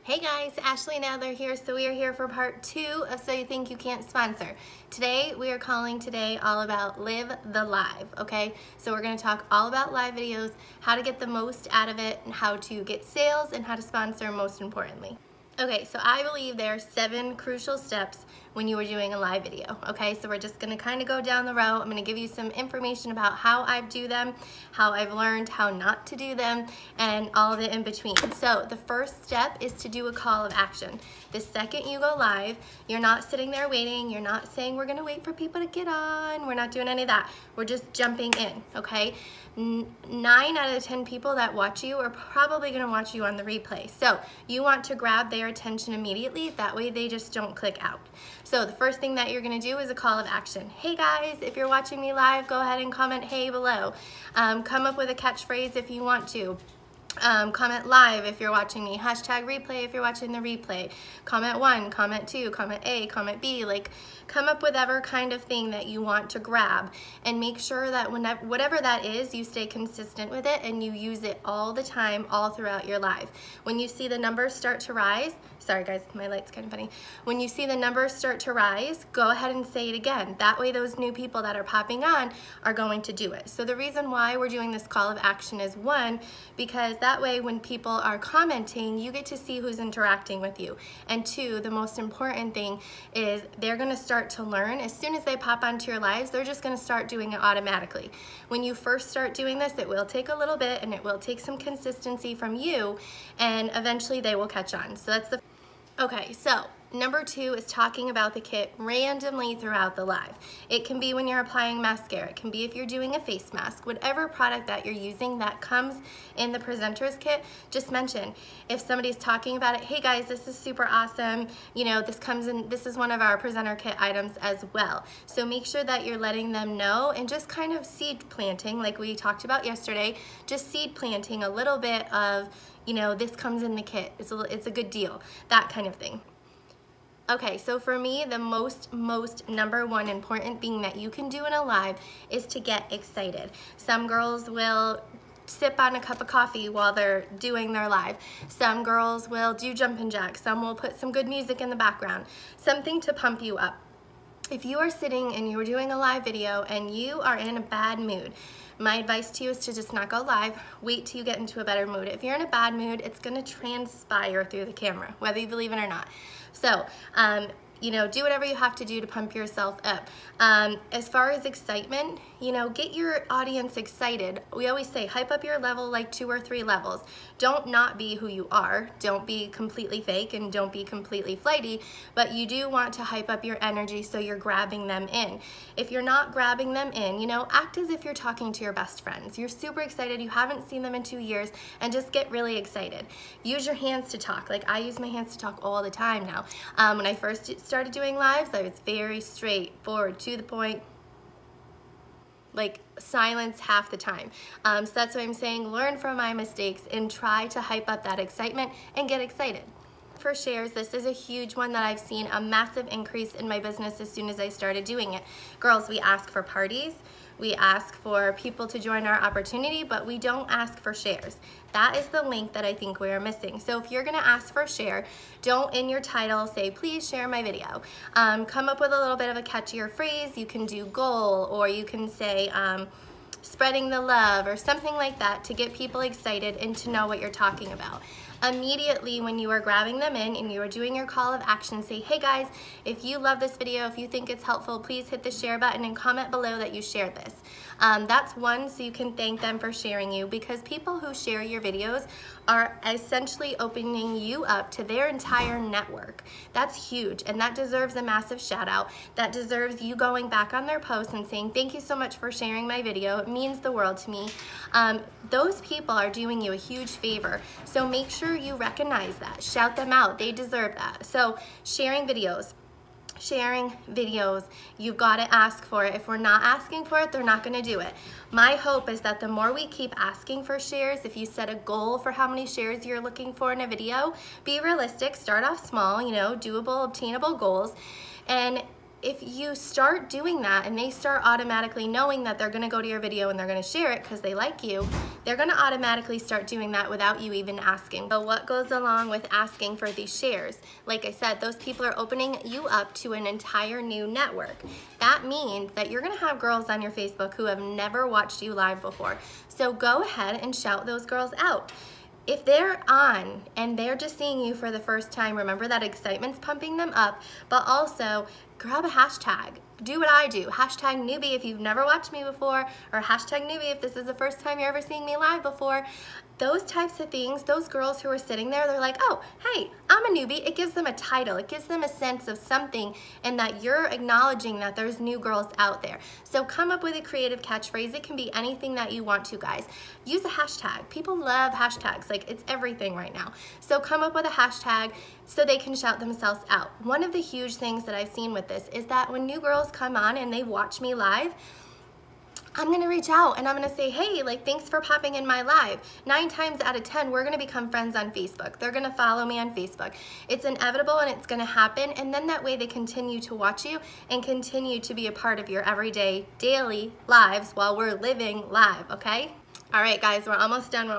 Hey guys, Ashley and Adler here. So we are here for part 2 of So You Think You Can't Sponsor. Today we are calling all about Live the Live, okay? So we're going to talk all about live videos, how to get the most out of it, and how to get sales, and how to sponsor most importantly. Okay, so I believe there are 7 crucial steps when you are doing a live video, okay? So we're just gonna kind of go down the row. I'm gonna give you some information about how I do them, how I've learned how not to do them, and all of it in between. So the first step is to do a call of action. The second you go live, you're not sitting there waiting, you're not saying we're gonna wait for people to get on, we're not doing any of that. We're just jumping in, okay? 9 out of 10 people that watch you are probably gonna watch you on the replay. So you want to grab their attention immediately, that way they just don't click out. So the first thing that you're gonna do is a call of action. Hey guys, if you're watching me live, go ahead and comment hey below. Come up with a catchphrase if you want to. Comment live if you're watching me, hashtag replay if you're watching the replay, comment 1, comment 2, comment A, comment B, like come up with whatever kind of thing that you want to grab, and make sure that whatever that is, you stay consistent with it and you use it all the time, all throughout your live. When you see the numbers start to rise, sorry guys, my light's kind of funny. When you see the numbers start to rise, go ahead and say it again. That way those new people that are popping on are going to do it. So the reason why we're doing this call of action is 1, because that way when people are commenting, you get to see who's interacting with you. And 2, the most important thing is they're gonna start to learn. As soon as they pop onto your lives, they're just gonna start doing it automatically. When you first start doing this, it will take a little bit and it will take some consistency from you, and eventually they will catch on. So that's the okay, so number 2 is talking about the kit randomly throughout the live. It can be when you're applying mascara, it can be if you're doing a face mask, whatever product that you're using that comes in the presenter's kit, just mention. If somebody's talking about it, hey guys, this is super awesome, you know, this comes in, this is one of our presenter kit items as well. So make sure that you're letting them know, and just kind of seed planting like we talked about yesterday, just seed planting a little bit of, you know, this comes in the kit, it's a good deal, that kind of thing. Okay, so for me, the most number 1 important thing that you can do in a live is to get excited. Some girls will sip on a cup of coffee while they're doing their live. Some girls will do jumping jacks. Some will put some good music in the background, something to pump you up. If you are sitting and you are doing a live video and you are in a bad mood, my advice to you is to just not go live. Wait till you get into a better mood. If you're in a bad mood, it's gonna transpire through the camera, whether you believe it or not. So, you know, do whatever you have to do to pump yourself up. As far as excitement, you know, get your audience excited. We always say hype up your level like 2 or 3 levels. Don't not be who you are. Don't be completely fake and don't be completely flighty, but you do want to hype up your energy so you're grabbing them in. If you're not grabbing them in, you know, act as if you're talking to your best friends. You're super excited, you haven't seen them in 2 years, and just get really excited. Use your hands to talk. Like I use my hands to talk all the time now. When I first started doing lives, I was very straightforward, to the point, like silence half the time. So that's why I'm saying learn from my mistakes and try to hype up that excitement and get excited. For shares, this is a huge one that I've seen a massive increase in my business as soon as I started doing it. Girls, we ask for parties, we ask for people to join our opportunity, but we don't ask for shares. That is the link that I think we are missing. So if you're gonna ask for a share, don't in your title say, please share my video. Come up with a little bit of a catchier phrase. You can do goal, or you can say, spreading the love, or something like that to get people excited and to know what you're talking about. Immediately when you are grabbing them in and you are doing your call of action, say, hey guys, if you love this video, if you think it's helpful, please hit the share button and comment below that you shared this. That's 1, so you can thank them for sharing you, because people who share your videos are essentially opening you up to their entire network. That's huge, and that deserves a massive shout out. That deserves you going back on their posts and saying, thank you so much for sharing my video. It means the world to me. Those people are doing you a huge favor, so make sure you recognize that. Shout them out. They deserve that. So sharing videos, you've got to ask for it. If we're not asking for it, they're not going to do it. My hope is that the more we keep asking for shares, if you set a goal for how many shares you're looking for in a video, be realistic, start off small, you know, doable, obtainable goals, and if you start doing that and they start automatically knowing that they're gonna go to your video and they're gonna share it because they like you, they're gonna automatically start doing that without you even asking. So what goes along with asking for these shares? Like I said, those people are opening you up to an entire new network. That means that you're gonna have girls on your Facebook who have never watched you live before. So go ahead and shout those girls out. If they're on and they're just seeing you for the first time, remember that excitement's pumping them up, but also grab a hashtag. Do what I do. Hashtag newbie if you've never watched me before, or hashtag newbie if this is the first time you're ever seeing me live before. Those types of things, those girls who are sitting there, they're like, oh, hey, I'm a newbie. It gives them a title. It gives them a sense of something and that you're acknowledging that there's new girls out there. So come up with a creative catchphrase. It can be anything that you want to, guys. Use a hashtag. People love hashtags. Like, it's everything right now. So come up with a hashtag so they can shout themselves out. One of the huge things that I've seen with this is that when new girls come on and they watch me live, I'm gonna reach out and I'm gonna say, hey, like, thanks for popping in my live. 9 times out of 10, we're gonna become friends on Facebook. They're gonna follow me on Facebook. It's inevitable and it's gonna happen, and then that way they continue to watch you and continue to be a part of your everyday, daily lives while we're living live, okay? All right, guys, we're almost done,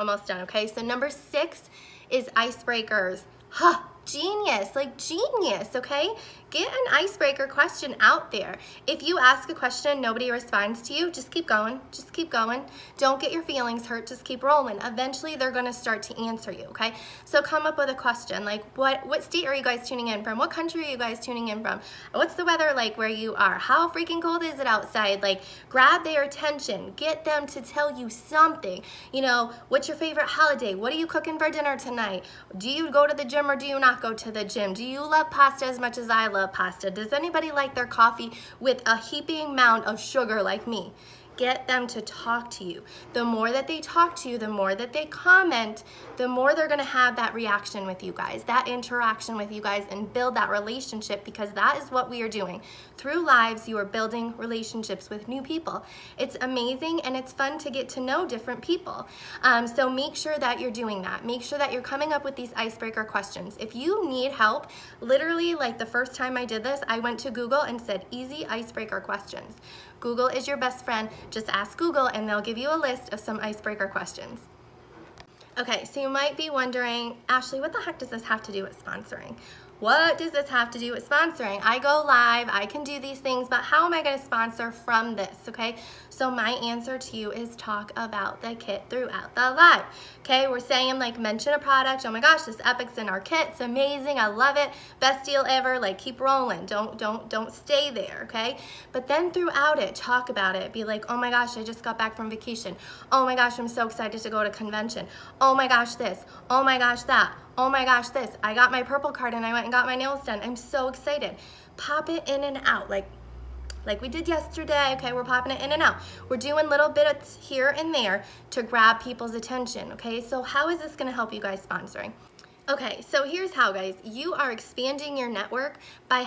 okay? So number 6 is icebreakers. Huh. Genius, like genius, okay? Get an icebreaker question out there. If you ask a question and nobody responds to you, just keep going, just keep going. Don't get your feelings hurt, just keep rolling. Eventually, they're gonna start to answer you, okay? So come up with a question, like what state are you guys tuning in from? What country are you guys tuning in from? What's the weather like where you are? How freaking cold is it outside? Like, grab their attention, get them to tell you something. You know, what's your favorite holiday? What are you cooking for dinner tonight? Do you go to the gym or do you not go to the gym? Do you love pasta as much as I love pasta? Does anybody like their coffee with a heaping amount of sugar like me? Get them to talk to you. The more that they talk to you, the more that they comment, the more they're gonna have that reaction with you guys, that interaction with you guys, and build that relationship, because that is what we are doing. Through lives, you are building relationships with new people. It's amazing and it's fun to get to know different people. So make sure that you're doing that. Make sure that you're coming up with these icebreaker questions. If you need help, literally, like the first time I did this, I went to Google and said, easy icebreaker questions. Google is your best friend. Just ask Google and they'll give you a list of some icebreaker questions. Okay, so you might be wondering, Ashley, what the heck does this have to do with sponsoring? What does this have to do with sponsoring? I go live, I can do these things, but how am I gonna sponsor from this, okay? So my answer to you is talk about the kit throughout the live, okay? We're saying, like, mention a product. Oh my gosh, this Epic's in our kit. It's amazing, I love it. Best deal ever, like, keep rolling. Don't stay there, okay? But then throughout it, talk about it. Be like, oh my gosh, I just got back from vacation. Oh my gosh, I'm so excited to go to convention. Oh my gosh, this. Oh my gosh, that. Oh my gosh, this. I got my purple card and I went and got my nails done. I'm so excited. Pop it in and out, like we did yesterday, okay? We're popping it in and out. We're doing little bits here and there to grab people's attention, okay? So how is this gonna help you guys sponsoring? Okay, so here's how, guys. You are expanding your network by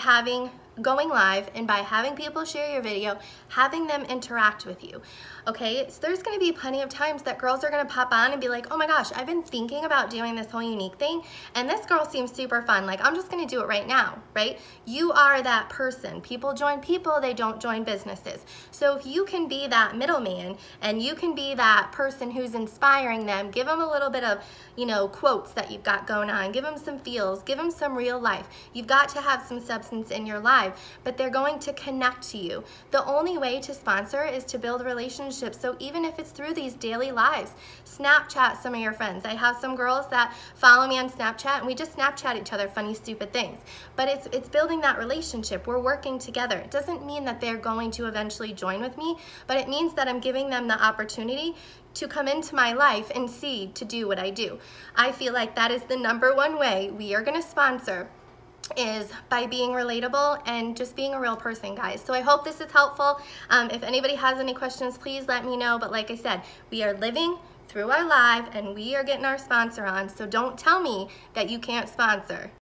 going live and by having people share your video, having them interact with you, okay? So there's gonna be plenty of times that girls are gonna pop on and be like, oh my gosh, I've been thinking about doing this whole Younique thing, and this girl seems super fun. Like, I'm just gonna do it right now, right? You are that person. People join people, they don't join businesses. So if you can be that middleman and you can be that person who's inspiring them, give them a little bit of, you know, quotes that you've got going on, give them some feels, give them some real life. You've got to have some substance in your life, but they're going to connect to you. The only way to sponsor is to build relationships. So even if it's through these daily lives, Snapchat some of your friends. I have some girls that follow me on Snapchat and we just Snapchat each other funny, stupid things. But it's building that relationship. We're working together. It doesn't mean that they're going to eventually join with me, but it means that I'm giving them the opportunity to come into my life and to do what I do. I feel like that is the #1 way we are gonna sponsor, is by being relatable and just being a real person, guys. So I hope this is helpful. If anybody has any questions, please let me know. But like I said, we are living through our live and we are getting our sponsor on. So don't tell me that you can't sponsor.